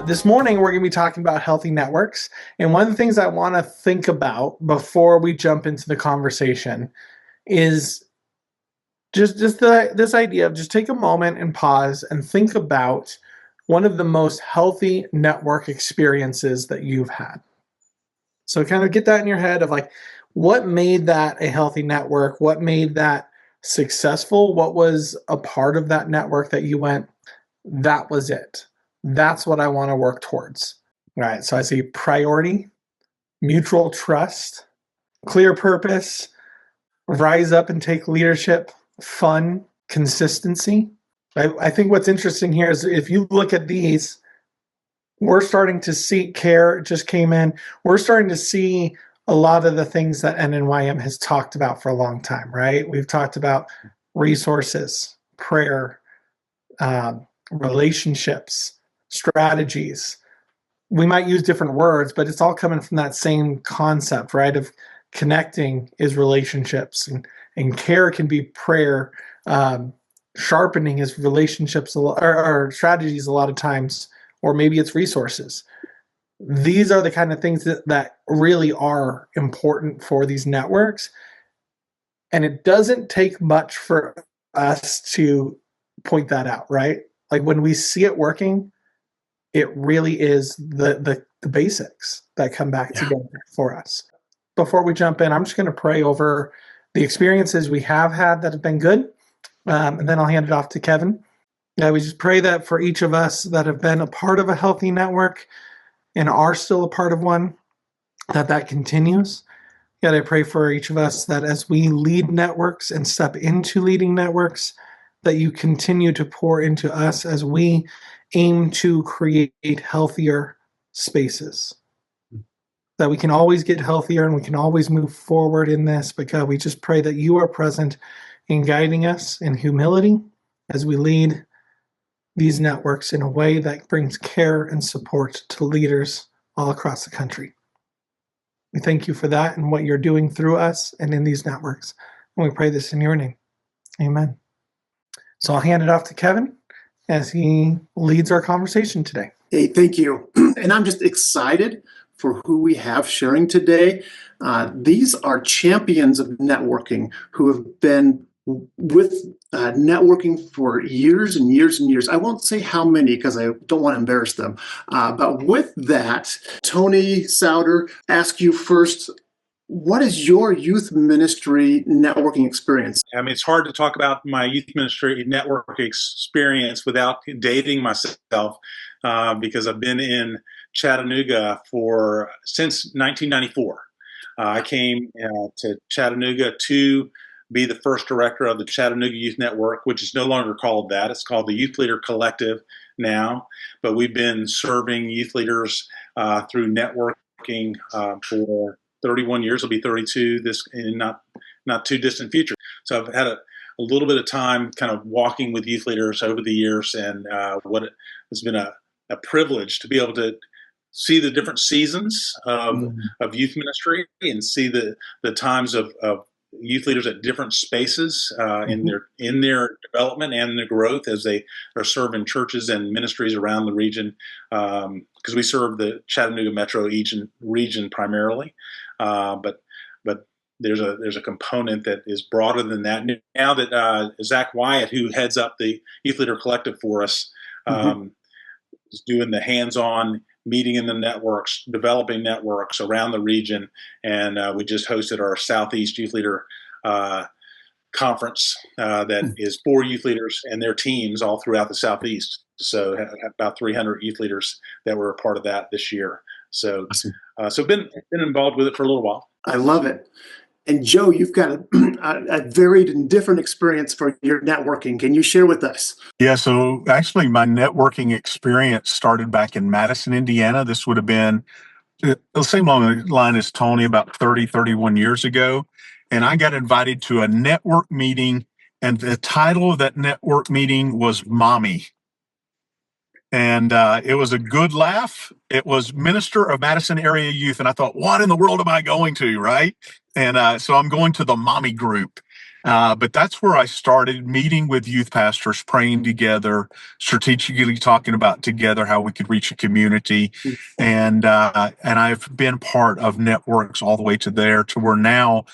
This morning, we're going to be talking about healthy networks. And one of the things I want to think about before we jump into the conversation is this idea of just take a moment and pause and think about one of the most healthy network experiences that you've had. So kind of get that in your head of like, what made that a healthy network? What made that successful? What was a part of that network that you went, that was it? That's what I want to work towards. All right. So I see priority, mutual trust, clear purpose, rise up and take leadership, fun, consistency. I think what's interesting here is if you look at these, we're starting to see care just came in. We're starting to see a lot of the things that NNYM has talked about for a long time, right? We've talked about resources, prayer, relationships, strategies. We might use different words, but it's all coming from that same concept, right? Of connecting is relationships, and care can be prayer. Sharpening is relationships or strategies a lot of times, or maybe it's resources. These are the kind of things that really are important for these networks. And it doesn't take much for us to point that out, right? Like when we see it working, it really is the basics that come back together for us. Before we jump in, I'm just going to pray over the experiences we have had that have been good, and then I'll hand it off to Kevin. We just pray that for each of us that have been a part of a healthy network and are still a part of one, that continues. I pray for each of us that as we lead networks and step into leading networks, that you continue to pour into us as we aim to create healthier spaces. That we can always get healthier and we can always move forward in this, because we just pray that you are present in guiding us in humility as we lead these networks in a way that brings care and support to leaders all across the country. We thank you for that and what you're doing through us and in these networks. And we pray this in your name. Amen. So I'll hand it off to Kevin as he leads our conversation today. Hey, thank you. And I'm just excited for who we have sharing today. These are champions of networking who have been with networking for years and years and years. I won't say how many because I don't want to embarrass them. But with that, Tony, Souder, ask you first, what is your youth ministry networking experience? I mean, it's hard to talk about my youth ministry network experience without dating myself, because I've been in Chattanooga since 1994. I came to Chattanooga to be the first director of the Chattanooga Youth Network, which is no longer called that. It's called the Youth Leader Collective now. But we've been serving youth leaders through networking for 31 years. It'll be 32 this in not too distant future. So I've had a little bit of time kind of walking with youth leaders over the years, and what has been a privilege to be able to see the different seasons of youth ministry and see the times of youth leaders at different spaces in their development and their growth as they are serving churches and ministries around the region, because we serve the Chattanooga metro region primarily, but there's a component that is broader than that. Now that Zach Wyatt, who heads up the Youth Leader Collective for us, is doing the hands-on meeting in the networks, developing networks around the region, and we just hosted our Southeast Youth Leader Conference that is for youth leaders and their teams all throughout the Southeast. So about 300 youth leaders that were a part of that this year. So awesome. Been involved with it for a little while. I love it. And Joe, you've got a varied and different experience for your networking. Can you share with us? Yeah, so actually my networking experience started back in Madison, Indiana. This would have been the same long line as Tony, about 31 years ago. And I got invited to a network meeting, and the title of that network meeting was Mommy. And it was a good laugh. It was Minister of Madison Area Youth. And I thought, what in the world am I going to, right? And so I'm going to the mommy group. But that's where I started meeting with youth pastors, praying together, strategically talking about together how we could reach a community. And I've been part of networks all the way to there to where now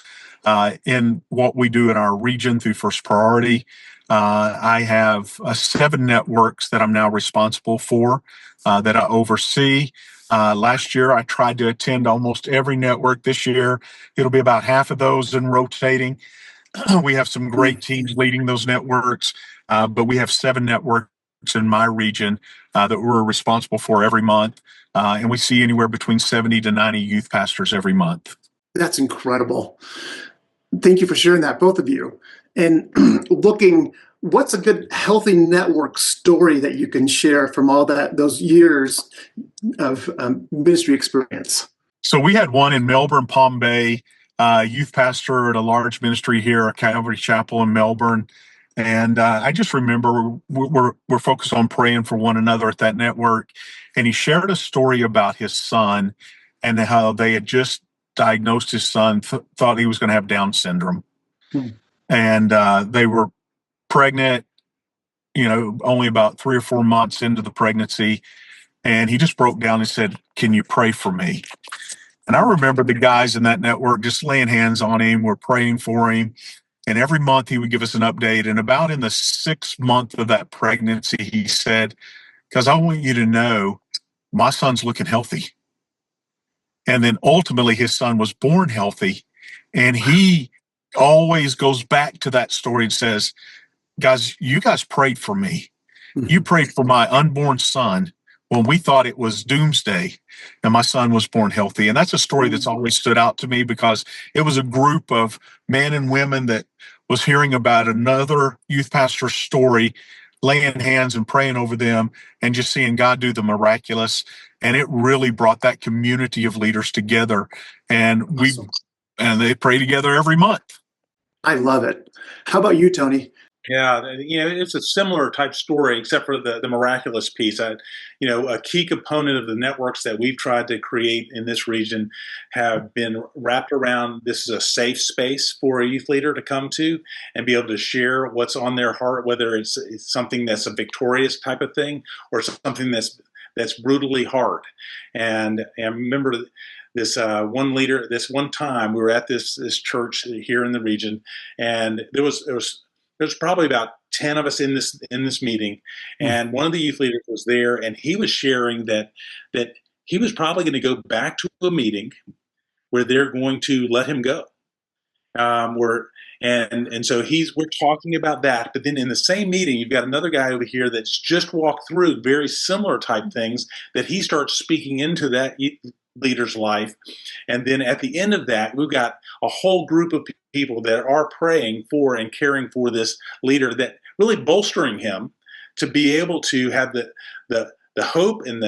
in what we do in our region through First Priority, I have 7 networks that I'm now responsible for that I oversee. Last year, I tried to attend almost every network. This year, it'll be about half of those and rotating. We have some great teams leading those networks, but we have 7 networks in my region that we're responsible for every month. And we see anywhere between 70 to 90 youth pastors every month. That's incredible. Thank you for sharing that, both of you. And what's a good, healthy network story that you can share from all those years of ministry experience? So we had one in Melbourne, Palm Bay, youth pastor at a large ministry here, a Calvary Chapel in Melbourne. And I just remember we're focused on praying for one another at that network. And he shared a story about his son and how they had just diagnosed his son, thought he was going to have Down syndrome. And they were pregnant, only about 3 or 4 months into the pregnancy. And he just broke down and said, "Can you pray for me?" And I remember the guys in that network just laying hands on him. We're praying for him. And every month he would give us an update. And about in the 6th month of that pregnancy, he said, "Because I want you to know my son's looking healthy." And then ultimately his son was born healthy. And he always goes back to that story and says, "Guys, you guys prayed for me. You prayed for my unborn son when we thought it was doomsday, and my son was born healthy." And that's a story that's always stood out to me because it was a group of men and women that was hearing about another youth pastor's story, laying hands and praying over them and just seeing God do the miraculous. And it really brought that community of leaders together. And Awesome. and they pray together every month. I love it. How about you, Tony? Yeah, it's a similar type story, except for the miraculous piece. A key component of the networks that we've tried to create in this region have been wrapped around this is a safe space for a youth leader to come to and be able to share what's on their heart, whether it's something that's a victorious type of thing or something that's brutally hard. And I remember this one leader, this one time we were at this church here in the region, and there's probably about 10 of us in this meeting, and one of the youth leaders was there, and he was sharing that he was probably going to go back to a meeting where they're going to let him go. So we're talking about that, but then in the same meeting, you've got another guy over here that's just walked through very similar type things that he starts speaking into that leader's life. And then at the end of that, we've got a whole group of people that are praying for and caring for this leader, that really bolstering him to be able to have the hope and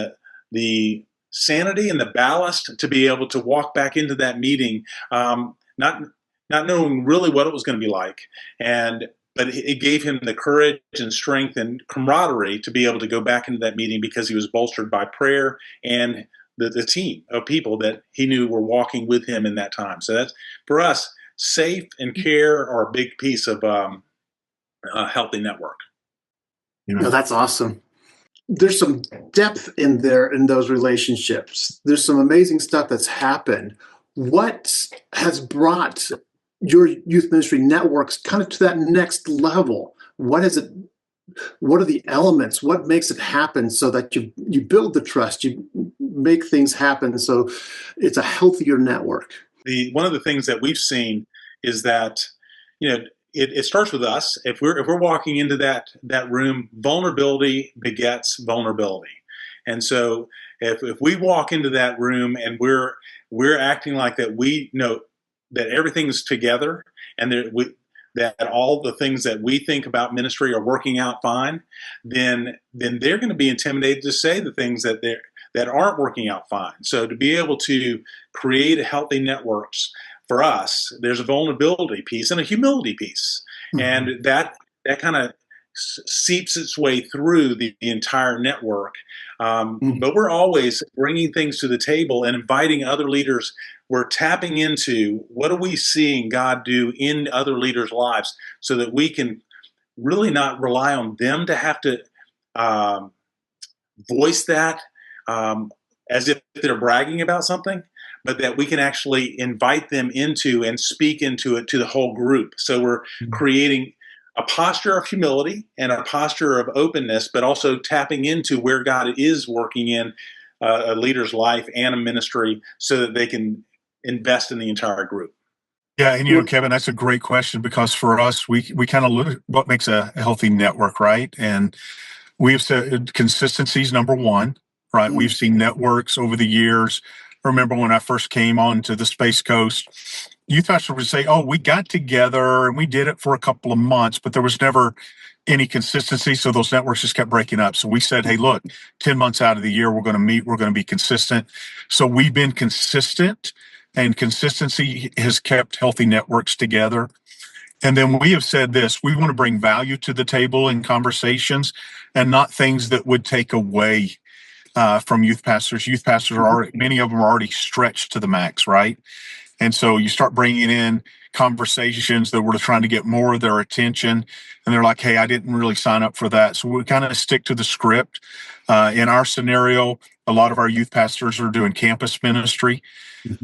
the sanity and the ballast to be able to walk back into that meeting, not knowing really what it was going to be like. But it gave him the courage and strength and camaraderie to be able to go back into that meeting because he was bolstered by prayer and the team of people that he knew were walking with him in that time. So that's, for us, safe and care are a big piece of a healthy network. No, that's awesome. There's some depth in those relationships. There's some amazing stuff that's happened. What has brought your youth ministry networks kind of to that next level? What are the elements? What makes it happen so that you build the trust, you make things happen so it's a healthier network? One of the things that we've seen is that, it starts with us. If we're walking into that room, vulnerability begets vulnerability. And so if we walk into that room and we're acting like that, we know that everything's together and that all the things that we think about ministry are working out fine, then they're going to be intimidated to say the things that aren't working out fine. So to be able to create a healthy networks, for us, there's a vulnerability piece and a humility piece. And that kind of seeps its way through the entire network. But we're always bringing things to the table and inviting other leaders. We're tapping into what are we seeing God do in other leaders' lives so that we can really not rely on them to have to voice that as if they're bragging about something, but that we can actually invite them into and speak into it to the whole group. So we're creating a posture of humility and a posture of openness, but also tapping into where God is working in a leader's life and a ministry so that they can invest in the entire group. Yeah, and Kevin, that's a great question because for us, we kind of look at what makes a healthy network, right? And we have said consistency is number one, right? We've seen networks over the years. I remember when I first came onto the Space Coast, youth pastors would say, "Oh, we got together and we did it for a couple of months, but there was never any consistency." So those networks just kept breaking up. So we said, "Hey, look, 10 months out of the year, we're going to meet. We're going to be consistent." So we've been consistent, and consistency has kept healthy networks together. And then we have said this, we want to bring value to the table in conversations and not things that would take away from youth pastors. Youth pastors are already, many of them are already stretched to the max, right? And so you start bringing in conversations that we're trying to get more of their attention. And they're like, "Hey, I didn't really sign up for that." So we kind of stick to the script. In our scenario, a lot of our youth pastors are doing campus ministry.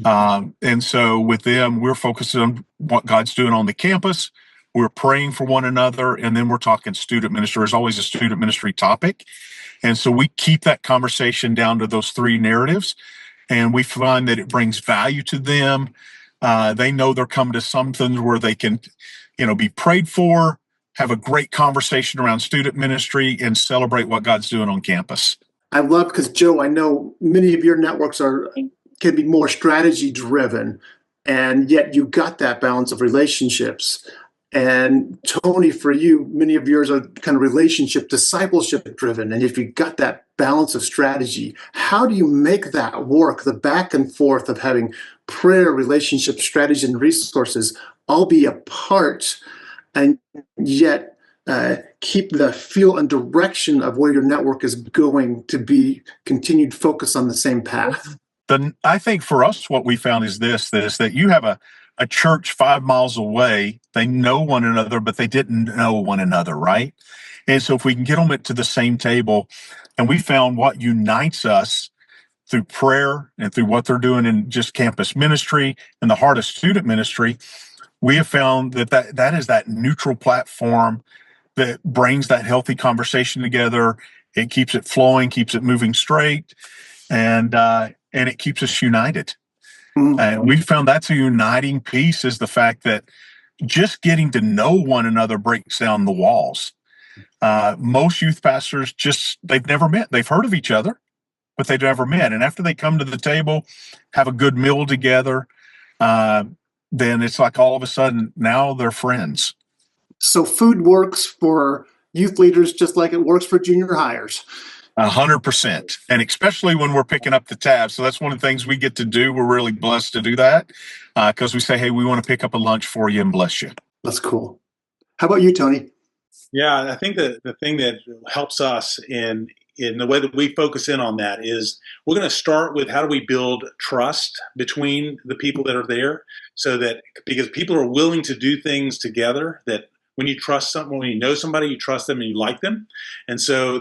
And so with them, we're focused on what God's doing on the campus. We're praying for one another. And then we're talking student ministry. There's always a student ministry topic. And so we keep that conversation down to those three narratives. And we find that it brings value to them. They know they're coming to something where they can, be prayed for, have a great conversation around student ministry, and celebrate what God's doing on campus. I love, because Joe, I know many of your networks can be more strategy driven, and yet you got that balance of relationships. And Tony, for you, many of yours are kind of relationship, discipleship driven. And if you got that balance of strategy, how do you make that work? The back and forth of having prayer, relationship, strategy, and resources all be a part, and yet keep the feel and direction of where your network is going to be continued focus on the same path. I think for us, what we found is that you have a church 5 miles away. They know one another, but they didn't know one another, right? And so if we can get them to the same table, and we found what unites us through prayer and through what they're doing in just campus ministry and the heart of student ministry, we have found that is that neutral platform that brings that healthy conversation together. It keeps it flowing, keeps it moving straight, and it keeps us united. And we found that's a uniting piece, is the fact that just getting to know one another breaks down the walls. Most youth pastors they've never met. They've heard of each other, but they've never met. And after they come to the table, have a good meal together, then it's like all of a sudden now they're friends. So food works for youth leaders just like it works for junior hires. 100%. And especially when we're picking up the tab. So that's one of the things we get to do. We're really blessed to do that because we say, "Hey, we want to pick up a lunch for you and bless you." That's cool. How about you, Tony? Yeah, I think that the thing that helps us in the way that we focus in on that is we're going to start with how do we build trust between the people that are there, so that because people are willing to do things together, that when you trust someone, when you know somebody, you trust them and you like them. And so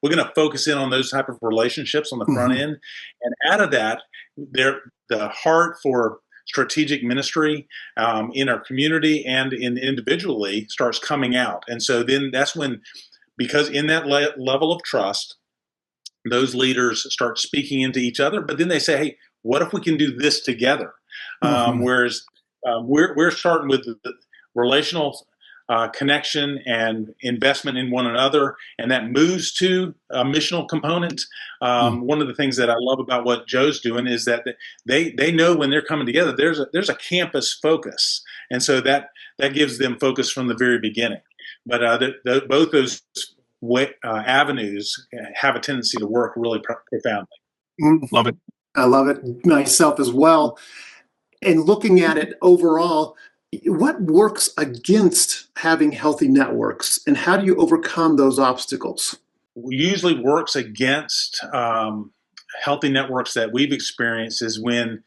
we're going to focus in on those type of relationships on the front end. And out of that, the heart for strategic ministry in our community and individually starts coming out. And so then that's when, because in that level of trust, those leaders start speaking into each other, but then they say, "Hey, what if we can do this together?" Whereas we're starting with the relational connection and investment in one another, and that moves to a missional component. One of the things that I love about what Joe's doing is that they know when they're coming together, there's a campus focus, and so that gives them focus from the very beginning. But both those avenues have a tendency to work really profoundly. Love it. I love it myself as well. And looking at it overall, What works against having healthy networks, and how do you overcome those obstacles? Usually works against healthy networks that we've experienced is when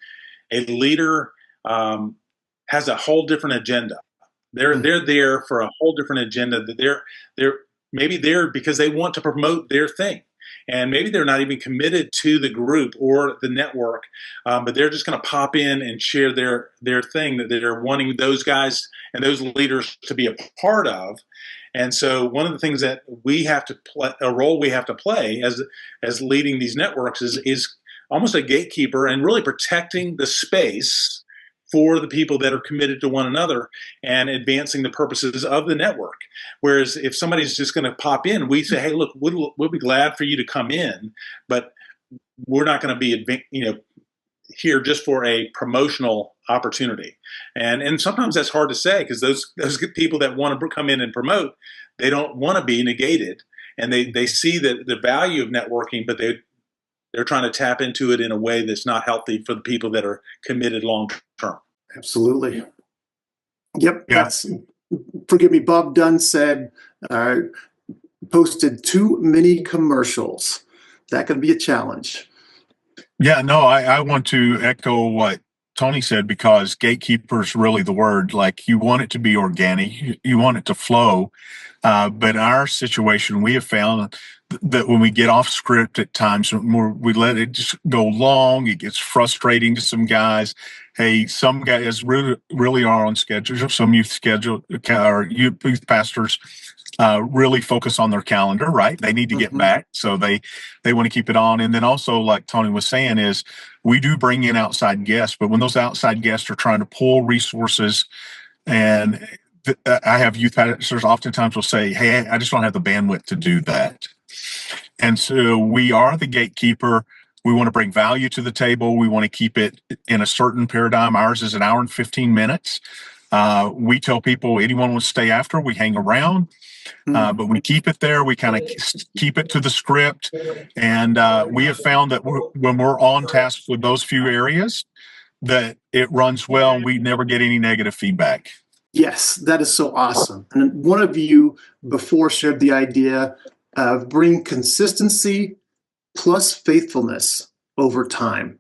a leader has a whole different agenda. They're there for a whole different agenda. That they're maybe there because they want to promote their thing, and maybe they're not even committed to the group or the network, but they're just going to pop in and share their thing that they're wanting those guys and those leaders to be a part of. And so, one of the things that we have to play, a role we have to play as leading these networks is almost a gatekeeper and really protecting the space for the people that are committed to one another and advancing the purposes of the network. Whereas if somebody's just going to pop in, we say, "Hey, look, we'll be glad for you to come in, but we're not going to be, here just for a promotional opportunity." And sometimes that's hard to say because those people that want to come in and promote, they don't want to be negated, and they see the value of networking, but they're trying to tap into it in a way that's not healthy for the people that are committed long term. Absolutely. Yep. Yeah. Forgive me. Bob Dunn said, posted too many commercials. That could be a challenge. Yeah, no, I want to echo what Tony said because gatekeeper is really the word. Like you want it to be organic, you want it to flow. But in our situation, we have found that when we get off script at times, we let it just go long. It gets frustrating to some guys. Hey, some guys really are on schedule. Some youth pastors really focus on their calendar, right? They need to get back, so they want to keep it on. And then also, like Tony was saying, is we do bring in outside guests, but when those outside guests are trying to pull resources, and I have youth pastors oftentimes will say, "Hey, I just don't have the bandwidth to do that," and so we are the gatekeeper. We want to bring value to the table. We want to keep it in a certain paradigm. Ours is an hour and 15 minutes. We tell people anyone wants to stay after, we hang around. But we keep it there. We kind of keep it to the script. And we have found that when we're on task with those few areas, that it runs well and we never get any negative feedback. Yes, that is so awesome. And one of you before shared the idea of bring consistency plus faithfulness over time.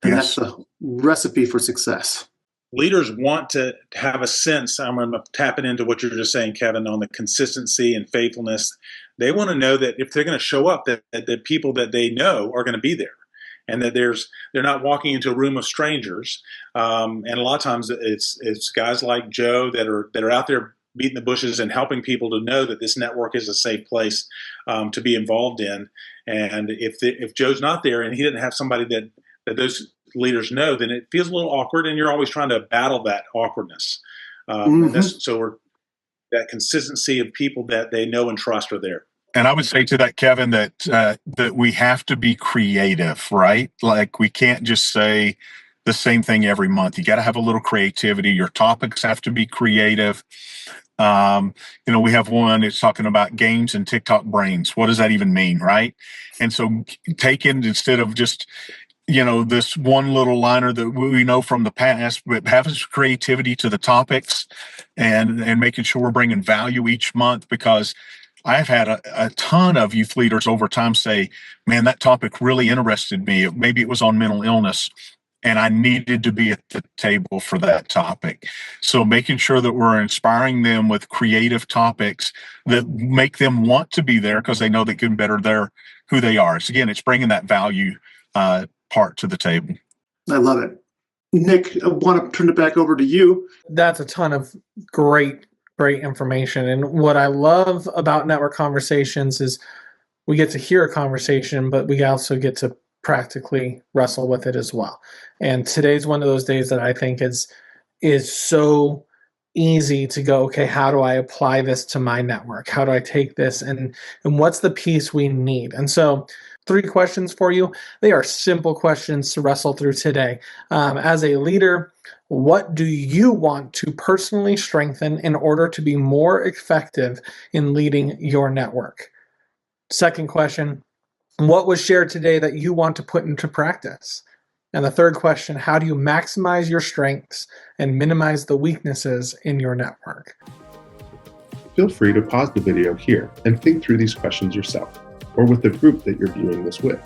And Yes. that's the recipe for success. Leaders want to have a sense. I'm going to tap it into what you're just saying, Kevin, on the consistency and faithfulness. They want to know that if they're going to show up, that the people that they know are going to be there, and that they're not walking into a room of strangers. And a lot of times it's guys like Joe that are out there beating the bushes and helping people to know that this network is a safe place to be involved in. And if Joe's not there and he didn't have somebody that those leaders know, then it feels a little awkward, and you're always trying to battle that awkwardness. So that consistency of people that they know and trust are there. And I would say to that, Kevin, that we have to be creative, right? Like we can't just say the same thing every month. You got to have a little creativity. Your topics have to be creative. We have one that's talking about games and TikTok brains. What does that even mean, right? And so take it instead of just this one little liner that we know from the past, but having creativity to the topics and making sure we're bringing value each month, because I've had a ton of youth leaders over time say, man, that topic really interested me. Maybe it was on mental illness, and I needed to be at the table for that topic. So making sure that we're inspiring them with creative topics that make them want to be there because they know they can better who they are. So again, it's bringing that value part to the table. I love it. Nick, I want to turn it back over to you. That's a ton of great information. And what I love about network conversations is we get to hear a conversation, but we also get to practically wrestle with it as well. And today's one of those days that I think is so easy to go, okay, how do I apply this to my network? How do I take this and what's the piece we need? And so 3 questions for you. They are simple questions to wrestle through today. As a leader, what do you want to personally strengthen in order to be more effective in leading your network? Second question, what was shared today that you want to put into practice? And the third question, how do you maximize your strengths and minimize the weaknesses in your network? Feel free to pause the video here and think through these questions yourself, or with the group that you're viewing this with.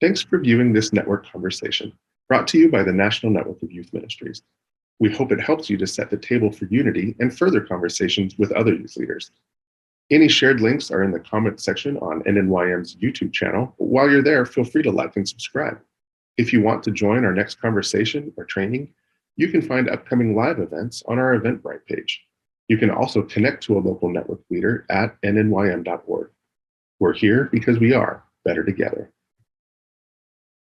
Thanks for viewing this network conversation, brought to you by the National Network of Youth Ministries. We hope it helps you to set the table for unity and further conversations with other youth leaders. Any shared links are in the comment section on NNYM's YouTube channel. While you're there, feel free to like and subscribe. If you want to join our next conversation or training, you can find upcoming live events on our Eventbrite page. You can also connect to a local network leader at nnym.org. We're here because we are better together.